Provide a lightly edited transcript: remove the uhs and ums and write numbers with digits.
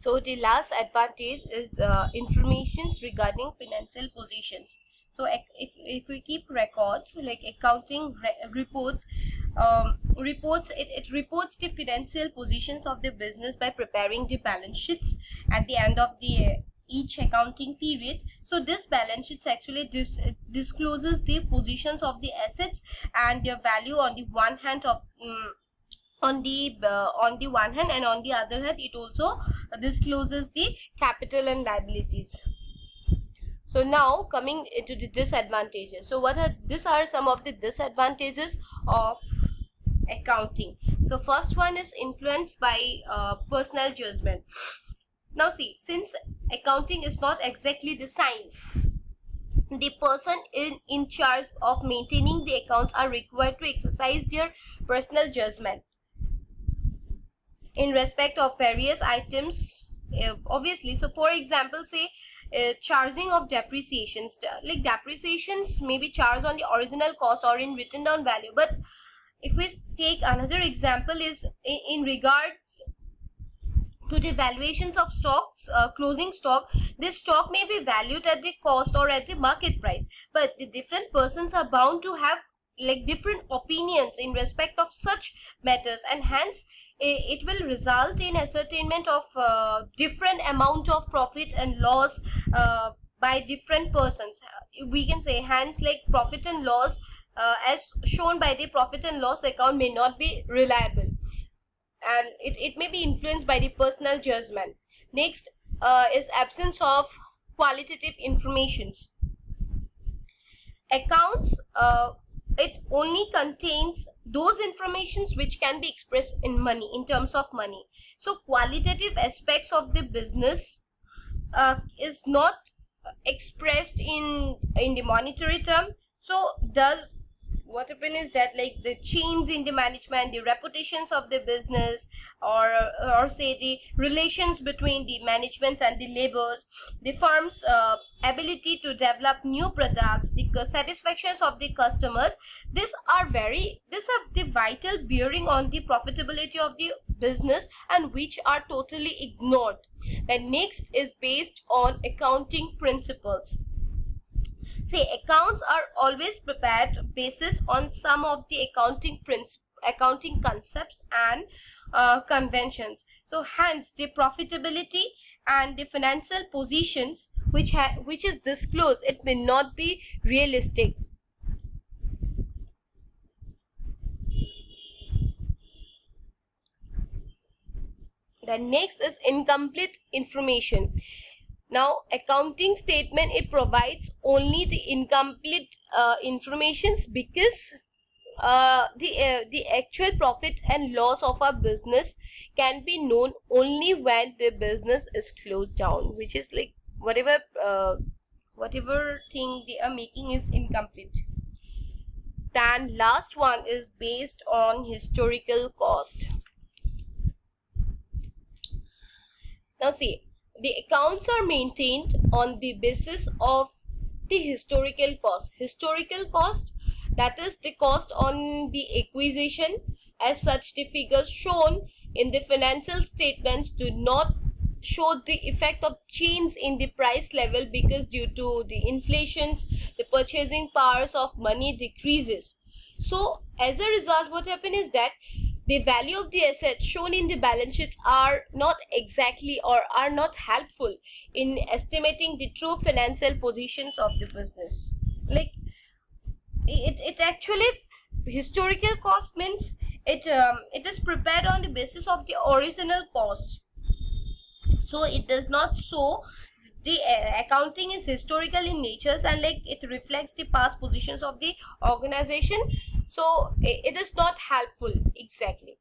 So the last advantage is informations regarding financial positions. So if we keep records, like accounting reports, it reports the financial positions of the business by preparing the balance sheets at the end of the each accounting period. So this balance sheets actually discloses the positions of the assets and their value on the one hand of on the one hand, and on the other hand it also discloses the capital and liabilities. So now coming into the disadvantages. So these are some of the disadvantages of accounting. So first one is influenced by personal judgment. Now see, since accounting is not exactly the science, the person in charge of maintaining the accounts are required to exercise their personal judgment in respect of various items, obviously. So for example, say charging of depreciations, like depreciations may be charged on the original cost or in written down value. But if we take another example, is in regards to the valuations of stocks, closing stock, this stock may be valued at the cost or at the market price, but the different persons are bound to have like different opinions in respect of such matters, and hence it will result in ascertainment of different amount of profit and loss by different persons. We can say hence, like profit and loss as shown by the profit and loss account may not be reliable, and it may be influenced by the personal judgment. Next is absence of qualitative informations. Accounts, it only contains those informations which can be expressed in money, in terms of money. So qualitative aspects of the business is not expressed in the monetary term. So does what happen is that, like the change in the management, the reputations of the business, or say the relations between the managements and the laborers, the firm's ability to develop new products, the satisfactions of the customers, these are the vital bearing on the profitability of the business, and which are totally ignored. The next is based on accounting principles. Say accounts are always prepared basis on some of the accounting concepts and conventions. So hence the profitability and the financial positions which is disclosed, it may not be realistic. The next is incomplete information. Now accounting statement, it provides only the incomplete informations, because the actual profit and loss of a business can be known only when the business is closed down, which is like whatever thing they are making is incomplete. Then last one is based on historical cost. Now see, the accounts are maintained on the basis of the historical cost. Historical cost, that is the cost on the acquisition. As such, the figures shown in the financial statements do not show the effect of change in the price level, because due to the inflations, the purchasing powers of money decreases. So as a result, what happens is that the value of the assets shown in the balance sheets are not exactly, or are not helpful in estimating the true financial positions of the business. Like it actually, historical cost means it is prepared on the basis of the original cost. So it does not show the accounting is historical in nature, and like it reflects the past positions of the organization. So it is not helpful exactly.